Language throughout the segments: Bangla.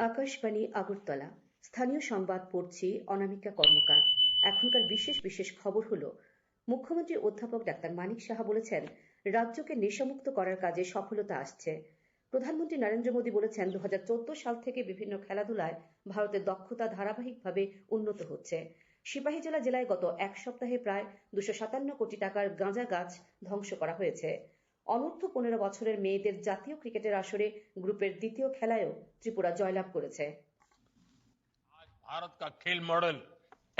আকাশবাণী আগরতলা। স্থানীয় সংবাদ পড়ছি অনামিকা কর্মকার। এখনকার বিশেষ খবর হলো, মুখ্যমন্ত্রী অধ্যাপক ডাক্তার মানিক সাহা বলেছেন, রাজ্যকে নেশামুক্ত করার কাজে সফলতা আসছে। প্রধানমন্ত্রী নরেন্দ্র মোদী বলেছেন, 2014 সাল থেকে বিভিন্ন খেলাধুলায় ভারতের দক্ষতা ধারাবাহিকভাবে উন্নত হচ্ছে। সিপাহীজলা জেলায় গত এক সপ্তাহে প্রায় 257 কোটি টাকার গাঁজা গাছ ধ্বংস করা হয়েছে। অনূর্ধ্ব 15 বছরের মেয়েদের জাতীয় ক্রিকেটের আসরে গ্রুপের দ্বিতীয় খেলায়ও ত্রিপুরা জয়লাভ করেছে। भारत का खेल मॉडल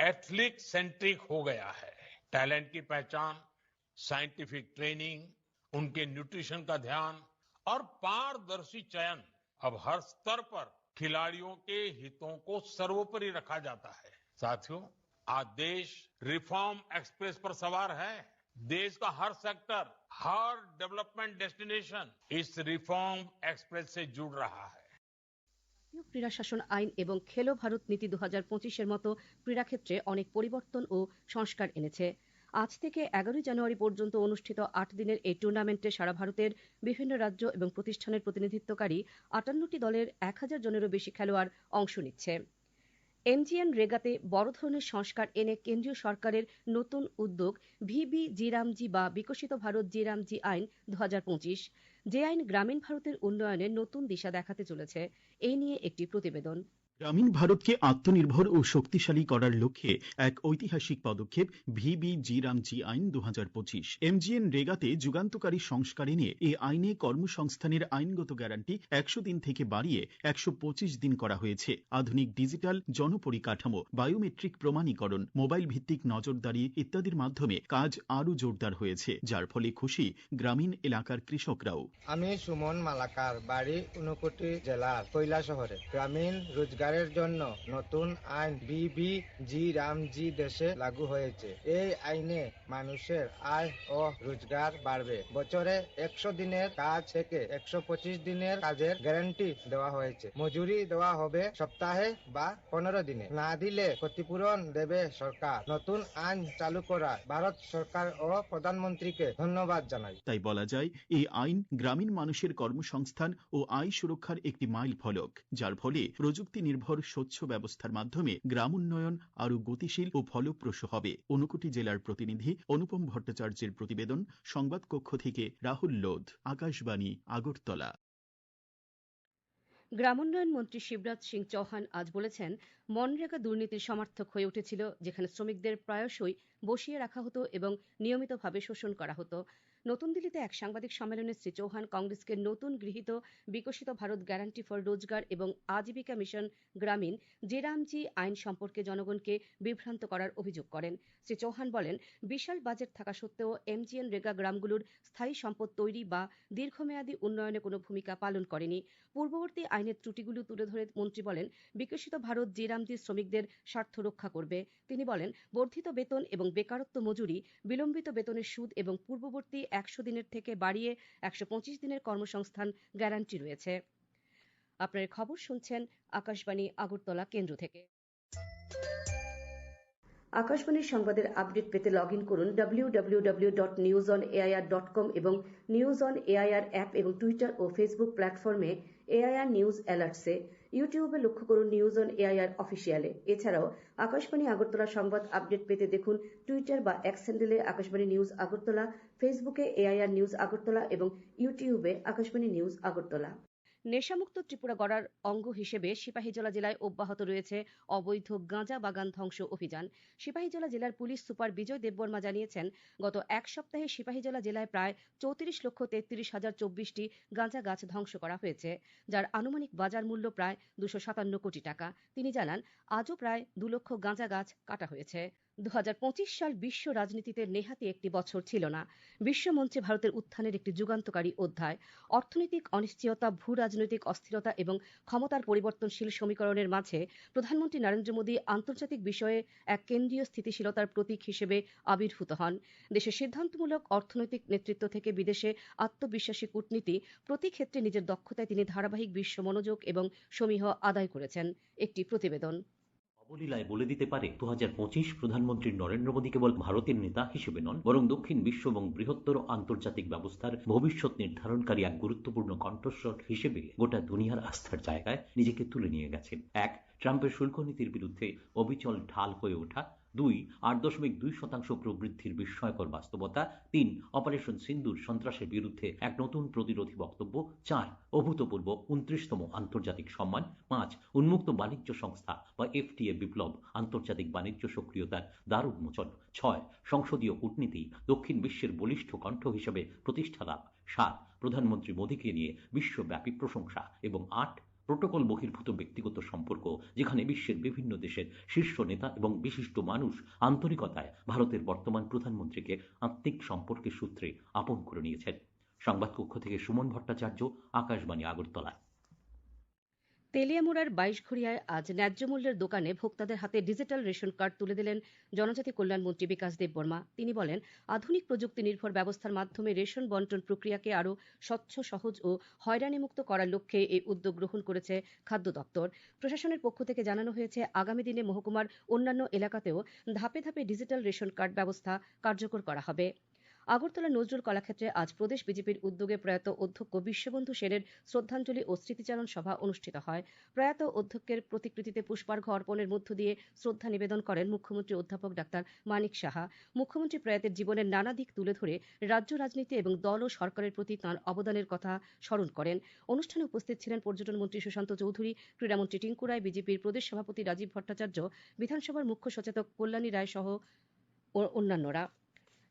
एथलीट सेंट्रिक हो गया है। टैलेंट की पहचान, साइंटिफिक ट्रेनिंग, उनके न्यूट्रिशन का ध्यान और पारदर्शी चयन, अब हर स्तर पर खिलाड़ियों के हितों को सर्वोपरि रखा जाता है। साथियों, आज देश रिफॉर्म एक्सप्रेस पर सवार है। देश का हर सेक्टर, हर डेवलपमेंट डेस्टिनेशन इस रिफॉर्म एक्सप्रेस से जुड़ रहा है। ক্রীড়া শাসন আইন এবং খেলো ভারত নীতি 2025-এর মতো ক্রীড়াক্ষেত্রে অনেক পরিবর্তন ও সংস্কার এনেছে। আজ থেকে 11 জানুয়ারি পর্যন্ত অনুষ্ঠিত 8 দিনের এই টুর্নামেন্টে সারা ভারতের বিভিন্ন রাজ্য এবং প্রতিষ্ঠানের প্রতিনিধিত্বকারী 58টি দলের 1000 জনেরও বেশি খেলোয়াড় অংশ নিচ্ছে। এমজিএন রেগাতে বড় ধরনের সংস্কার এনে কেন্দ্রীয় সরকারের নতুন উদ্যোগ ভিবি জিরামজি বা বিকশিত ভারত জিরামজি আইন 2025। যে আইন গ্রামীণ ভারতের উন্নয়নে নতুন দিশা দেখাতে চলেছে। এই নিয়ে একটি প্রতিবেদন। গ্রামীণ ভারতকে আত্মনির্ভর ও শক্তিশালী করার লক্ষ্যে এক ঐতিহাসিক পদক্ষেপ ভিবি জিরামজি আইন 2025। এমজিএন রেগাতে যুগান্তকারী সংস্কার এনে এই আইনে কর্মসংস্থানের আইনগত গ্যারান্টি 100 দিন থেকে বাড়িয়ে 125 দিন করা হয়েছে। আধুনিক ডিজিটাল জনপরিকাঠামো, বায়োমেট্রিক প্রমাণীকরণ, মোবাইল ভিত্তিক নজরদারি ইত্যাদির মাধ্যমে কাজ আরও জোরদার হয়েছে, যার ফলে খুশি গ্রামীণ এলাকার কৃষকরাও। আমি সুমন মালাকার, বাড়ি ঊনকোটি জেলার কৈলাসহরে। গ্রামীণ রোজগারের জন্য নতুন আইন বিবি জি রামজি দেশে লাগু হয়েছে। এই আইনে মানুষের আয় ও রোজগার বাড়বে। বছরে 100 দিনের কাজ থেকে 125 দিনের কাজের গ্যারান্টি দেওয়া হয়েছে। মজুরি দেওয়া হবে সপ্তাহে বা 15 দিনে। না দিলে ক্ষতিপূরণ দেবে সরকার। নতুন আইন চালু করা ভারত সরকার ও প্রধানমন্ত্রীকে ধন্যবাদ জানাই। তাই বলা যায়, এই আইন গ্রামীণ মানুষের কর্মসংস্থান ও আয় সুরক্ষার একটি মাইল ফলক, যার ফলে প্রযুক্তি নির্ভর স্বচ্ছ ব্যবস্থার মাধ্যমে গ্রাম উন্নয়ন আরও গতিশীল ও ফলপ্রসূ হবে। ঊনকোটি জেলার প্রতিনিধি অনুপম ভট্টাচার্যের প্রতিবেদন। সংবাদ কক্ষ থেকে রাহুল লোধ, আকাশবাণী আগরতলা। গ্রামোন্নয়ন মন্ত্রী শিবরাজ সিং চৌহান আজ বলেছেন, মনরেগা দুর্নীতির সমার্থক হয়ে উঠেছিল, যেখানে শ্রমিকদের প্রায়শই বসিয়ে রাখা হতো এবং নিয়মিতভাবে শোষণ করা হতো। নতুন দিল্লিতে এক সাংবাদিক সম্মেলনে শ্রী চৌহান কংগ্রেসকে নতুন গৃহীত বিকশিত ভারত গ্যারান্টি ফর রোজগার এবং আজীবিকা মিশন গ্রামীণ জেরামজি আইন সম্পর্কে জনগণকে বিভ্রান্ত করার অভিযোগ করেন। শ্রী চৌহান বলেন, বিশাল বাজেট থাকা সত্ত্বেও এমজিএন রেগা গ্রামগুলোর স্থায়ী সম্পদ তৈরি বা দীর্ঘমেয়াদী উন্নয়নে কোনো ভূমিকা পালন করেনি। পূর্ববর্তী আইনের ত্রুটিগুলো তুলে ধরে মন্ত্রী বলেন, বিকশিত ভারত জিরামজি শ্রমিকদের স্বার্থ রক্ষা করবে। তিনি বলেন, বর্ধিত বেতন এবং বেকারত্ব মজুরি, বিলম্বিত বেতনের সুদ এবং পূর্ববর্তী 100 দিনের থেকে বাড়িয়ে 125 দিনের কর্মসংস্থান গ্যারান্টি রয়েছে। আপনার খবর শুনছেন আকাশবাণী আগরতলা কেন্দ্র থেকে। আকাশবাণীর সংবাদের আপডেট পেতে লগ ইন করুন www.newsonair.com এবং নিউজ অন এআইআর অ্যাপ এবং টুইটার ও ফেসবুক প্ল্যাটফর্মে এআইআর নিউজ অ্যালার্টসে। ইউটিউবে লক্ষ্য করুন নিউজ অন এআইআর অফিসিয়ালে। এছাড়াও আকাশবাণী আগরতলা সংবাদ আপডেট পেতে দেখুন টুইটার বা এক্স হ্যান্ডেলে আকাশবাণী নিউজ আগরতলা, ফেসবুকে এআইআর নিউজ আগরতলা এবং ইউটিউবে আকাশবাণী নিউজ আগরতলা। নেশামুক্ত ত্রিপুরা গড়ার অঙ্গ হিসেবে সিপাহীজলা জেলায় অব্যাহত রয়েছে অবৈধ গাঁজা বাগান ধ্বংস অভিযান। সিপাহীজলা জেলার পুলিশ সুপার বিজয় দেববর্মা জানিয়েছেন, গত এক সপ্তাহে সিপাহীজলা জেলায় প্রায় 34,33,024টি গাঁজা গাছ ধ্বংস করা হয়েছে, যার আনুমানিক বাজার মূল্য প্রায় 257 কোটি টাকা। তিনি জানান, আজও প্রায় 2 লক্ষ গাঁজা গাছ কাটা হয়েছে। 2025 সাল বিশ্ব রাজনীতিতে নেহাতি একটি বছর ছিল না। বিশ্বমঞ্চে ভারতের উত্থানের একটি যুগান্তকারী অধ্যায়। অর্থনৈতিক অনিশ্চয়তা, ভূ রাজনৈতিক অস্থিরতা এবং ক্ষমতার পরিবর্তনশীল সমীকরণের মাঝে প্রধানমন্ত্রী নরেন্দ্র মোদী আন্তর্জাতিক বিষয়ে এক কেন্দ্রীয় স্থিতিশীলতার প্রতীক হিসেবে আবির্ভূত হন। দেশের সিদ্ধান্তমূলক অর্থনৈতিক নেতৃত্ব থেকে বিদেশে আত্মবিশ্বাসী কূটনীতি, প্রতি ক্ষেত্রে নিজের দক্ষতায় তিনি ধারাবাহিক বিশ্ব মনোযোগ এবং সমীহ আদায় করেছেন। একটি প্রতিবেদন। অবলীলায় বলে দিতে পারে 2025 প্রধানমন্ত্রী নরেন্দ্র মোদী কেবল ভারতের নেতা হিসেবে নন, বরং দক্ষিণ বিশ্ব এবং বৃহত্তর আন্তর্জাতিক ব্যবস্থার ভবিষ্যৎ নির্ধারণকারী এক গুরুত্বপূর্ণ কণ্ঠস্বর হিসেবে গোটা দুনিয়ার আস্থার জায়গায় নিজেকে তুলে নিয়ে গেছেন। 1. ট্রাম্পের শুল্ক নীতির বিরুদ্ধে অবিচল ঢাল হয়ে ওঠা। 2. 8.2% প্রবৃদ্ধির বিস্ময়কর বাস্তবতা। 3. অপারেশন সিন্দুর সন্ত্রাসের বিরুদ্ধে এক নতুন প্রতিরোধী বক্তব্য। 4. অভূতপূর্ব 29তম আন্তর্জাতিক সম্মান। 5. উন্মুক্ত বাণিজ্য সংস্থা বা FTA বিপ্লব, আন্তর্জাতিক বাণিজ্য সক্রিয়তার দ্বার উন্মোচন। 6. সংসদীয় কূটনীতি, দক্ষিণ বিশ্বের বলিষ্ঠ কণ্ঠ হিসেবে প্রতিষ্ঠা লাভ। 7. প্রধানমন্ত্রী মোদীকে নিয়ে বিশ্বব্যাপী প্রশংসা। এবং 8. প্রোটোকল বহির্ভূত ব্যক্তিগত সম্পর্ক, যেখানে বিশ্বের বিভিন্ন দেশের শীর্ষ নেতা এবং বিশিষ্ট মানুষ আন্তরিকতায় ভারতের বর্তমান প্রধানমন্ত্রীকে আত্মিক সম্পর্কের সূত্রে আপন করে নিয়েছেন। সংবাদকক্ষ থেকে সুমন ভট্টাচার্য, আকাশবাণী, আগরতলা। তেলিয়ামুড়ার 22ঘড়িয়ায় আজ ন্যায্য মূল্যের দোকানে ভোক্তাদের হাতে ডিজিটাল রেশন কার্ড তুলে দিলেন জনজাতি কল্যাণ মন্ত্রী বিকাশ দেববর্মা। তিনি বলেন, আধুনিক প্রযুক্তি নির্ভর ব্যবস্থার মাধ্যমে রেশন বন্টন প্রক্রিয়াকে আরও স্বচ্ছ, সহজ ও হয়রানিমুক্ত করার লক্ষ্যে এই উদ্যোগ গ্রহণ করেছে খাদ্য দপ্তর। প্রশাসনের পক্ষ থেকে জানানো হয়েছে, আগামী দিনে মহকুমার অন্যান্য এলাকাতেও ধাপে ধাপে ডিজিটাল রেশন কার্ড ব্যবস্থা কার্যকর করা হবে। আগরতলা নজরুল কলাক্ষেত্রে আজ প্রদেশ বিজেপির উদ্যোগে প্রয়াত অধ্যক্ষ বিশ্ববন্ধু সেনের শ্রদ্ধাঞ্জলি ও স্মৃতিচারণ সভা অনুষ্ঠিত হয়। প্রয়াত অধ্যক্ষের প্রতিকৃতিতে পুষ্পার্ঘ অর্পণের মধ্য দিয়ে শ্রদ্ধা নিবেদন করেন মুখ্যমন্ত্রী অধ্যাপক ডাক্তার মানিক সাহা। মুখ্যমন্ত্রী প্রয়াতের জীবনের নানা দিক তুলে ধরে রাজ্য রাজনীতি এবং দল ও সরকারের প্রতি তাঁর অবদানের কথা স্মরণ করেন। অনুষ্ঠানে উপস্থিত ছিলেন পর্যটন মন্ত্রী সুশান্ত চৌধুরী, ক্রীড়ামন্ত্রী টিঙ্কু রায়, বিজেপির প্রদেশ সভাপতি রাজীব ভট্টাচার্য, বিধানসভার মুখ্য সচেতক কল্যাণী রায় সহ অন্যান্যরা।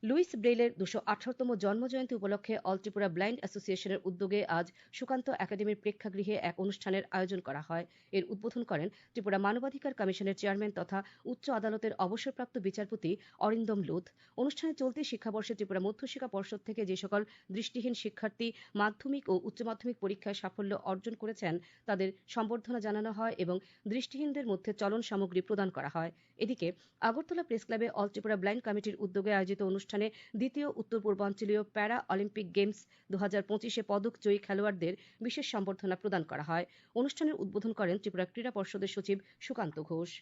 লুইস ব্রেইলের 218তম জন্মজয়ন্তী উপলক্ষে অল ত্রিপুরা ব্লাইন্ড অ্যাসোসিয়েশনের উদ্যোগে আজ সুকান্ত একাডেমির প্রেক্ষাগৃহে এক অনুষ্ঠানের আয়োজন করা হয়। এর উদ্বোধন করেন ত্রিপুরা মানবাধিকার কমিশনের চেয়ারম্যান তথা উচ্চ আদালতের অবসরপ্রাপ্ত বিচারপতি অরিন্দম লুথ। অনুষ্ঠানে চলতি শিক্ষাবর্ষে ত্রিপুরা মধ্যশিক্ষা পর্ষদ থেকে যে সকল দৃষ্টিহীন শিক্ষার্থী মাধ্যমিক ও উচ্চ মাধ্যমিক পরীক্ষায় সাফল্য অর্জন করেছেন তাদের সম্বর্ধনা জানানো হয় এবং দৃষ্টিহীনদের মধ্যে চলন সামগ্রী প্রদান করা হয়। এদিকে আগরতলা প্রেস ক্লাবে অল ত্রিপুরা ব্লাইন্ড কমিটির উদ্যোগে আয়োজিত অনুষ্ঠানে দ্বিতীয় উত্তর পূর্বাঞ্চলীয় প্যারা অলিম্পিক গেমস 2025-এ পদক জয়ী খেলোয়াড়দের বিশেষ সম্বর্ধনা প্রদান করা হয়। অনুষ্ঠানের উদ্বোধন করেন ত্রিপুরা ক্রীড়া পর্ষদের সচিব সুকান্ত ঘোষ।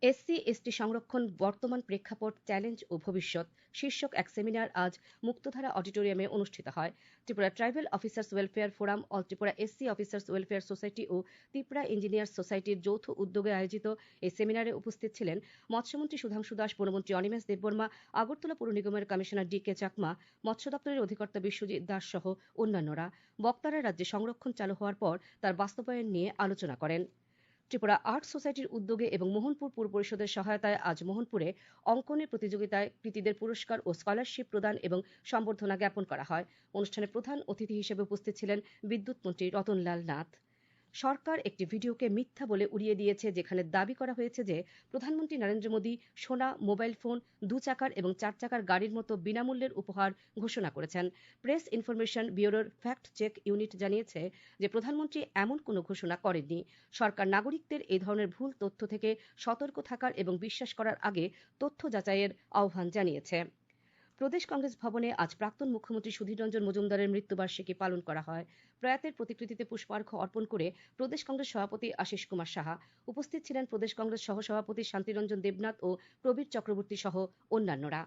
SC/ST সংরক্ষণ, বর্তমান প্রেক্ষাপট, চ্যালেঞ্জ ও ভবিষ্যৎ শীর্ষক এক সেমিনার আজ মুক্তধারা অডিটোরিয়ামে অনুষ্ঠিত হয়। Tripura tribal officers welfare forum, all Tripura SC officers welfare society ও ত্রিপুরা ইঞ্জিনিয়ার্স সোসাইটির যৌথ উদ্যোগে আয়োজিত এই সেমিনারে উপস্থিত ছিলেন মৎস্যমন্ত্রী সুধাংশু দাস, বনমন্ত্রী অনিমেষ দেববর্মা, আগরতলা পৌর নিগমের কমিশনার DK চাকমা, মৎস্য দপ্তরের অধিকর্তা বিশ্বজিৎ দাস সহ অন্যান্যরা। বক্তারা রাজ্যে সংরক্ষণ চালু হওয়ার পর তার বাস্তবায়ন নিয়ে আলোচনা করেন। ত্রিপুরা আর্ট সোসাইটির উদ্যোগে এবং মোহনপুর পুর পরিষদের সহায়তায় আজ মোহনপুরে অঙ্কনের প্রতিযোগিতায় কৃতীদের পুরস্কার ও স্কলারশিপ প্রদান এবং সম্বর্ধনা জ্ঞাপন করা হয়। অনুষ্ঠানে প্রধান অতিথি হিসেবে উপস্থিত ছিলেন বিদ্যুৎ মন্ত্রী রতনলাল নাথ। সরকার একটি ভিডিওকে মিথ্যা বলে উড়িয়ে দিয়েছে, যেখানে দাবি করা হয়েছে যে প্রধানমন্ত্রী নরেন্দ্র মোদী সোনা, মোবাইল ফোন, 2 চাকার এবং 4 চাকার গাড়ির মতো বিনামূল্যের উপহার ঘোষণা করেছেন। প্রেস ইনফরমেশন ব্যুরোর ফ্যাক্ট চেক ইউনিট জানিয়েছে যে প্রধানমন্ত্রী এমন কোনো ঘোষণা করেননি। সরকার নাগরিকদের এই ধরনের ভুল তথ্য থেকে সতর্ক থাকার এবং বিশ্বাস করার আগে তথ্য যাচাইয়ের আহ্বান জানিয়েছে। প্রদেশ কংগ্রেস ভবনে আজ প্রাক্তন মুখ্যমন্ত্রী সুধীর রঞ্জন মজুমদারের মৃত্যুবার্ষিকী পালন করা হয়। প্রয়াতের প্রতিকৃতিতে পুষ্পার্ঘ অর্পণ করে প্রদেশ কংগ্রেস সভাপতি আশিস কুমার সাহা। উপস্থিত ছিলেন প্রদেশ কংগ্রেস সহসভাপতি শান্তিরঞ্জন দেবনাথ ও প্রবীর চক্রবর্তী সহ অন্যান্যরা।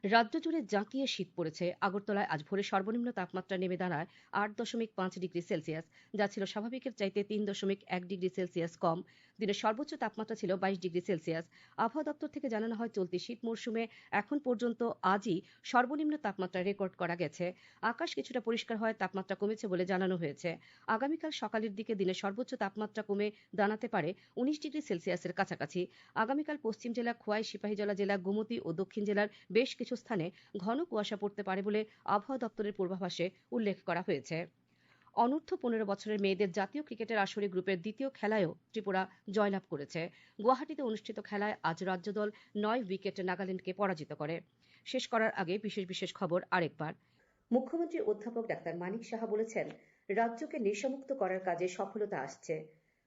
রাজ্য জুড়ে জাঁকিয়ে শীত পড়েছে। আগরতলায় আজ ভোরে সর্বনিম্ন তাপমাত্রা নেমে দাঁড়ায় 8.5 ডিগ্রি সেলসিয়াস, যা ছিল স্বাভাবিকের চাইতে 3.1 ডিগ্রি সেলসিয়াস কম। দিনের সর্বোচ্চ তাপমাত্রা ছিল 22 ডিগ্রি সেলসিয়াস। আবহাওয়া দপ্তর থেকে জানানো হয়, চলতি শীত মরশুমে এখন পর্যন্ত আজই সর্বনিম্ন তাপমাত্রা রেকর্ড করা গেছে। আকাশ কিছুটা পরিষ্কার হয়, তাপমাত্রা কমেছে বলে জানানো হয়েছে। আগামীকাল সকালের দিকে দিনের সর্বোচ্চ তাপমাত্রা কমে দাঁড়াতে পারে 19 ডিগ্রি সেলসিয়াসের কাছাকাছি। আগামীকাল পশ্চিম জেলা, খোয়াই, সিপাহীজলা জেলা, গোমতী ও দক্ষিণ জেলার বেশ কিছু স্থানে ঘন কুয়াশা পড়তে পারে বলে আবহাওয়া দপ্তরের পূর্বাভাসে উল্লেখ করা হয়েছে। অনূর্ধ্ব 15 বছরের মেয়েদের জাতীয় ক্রিকেটের আসরে গ্রুপের দ্বিতীয় খেলায়ও ত্রিপুরা জয়লাভ করেছে। গুয়াহাটিতে অনুষ্ঠিত খেলায় আজ রাজ্য দল 9 উইকেটে নাগাল্যান্ডকে পরাজিত করে। শেষ করার আগে বিশেষ খবর আরেকবার। মুখ্যমন্ত্রী অধ্যাপক ডাক্তার মানিক সাহা বলেছেন, রাজ্যকে নেশামুক্ত করার কাজে সফলতা আসছে।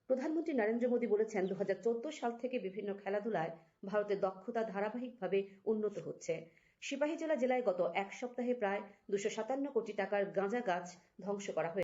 প্রধানমন্ত্রী নরেন্দ্র মোদী বলেছেন, 2014 সাল থেকে বিভিন্ন খেলাধুলায় ভারতের দক্ষতা ধারাবাহিকভাবে উন্নত হচ্ছে। সিপাহীজলা জেলায় গত এক সপ্তাহে প্রায় 257 কোটি টাকার গাঁজা গাছ ধ্বংস করা হয়েছে।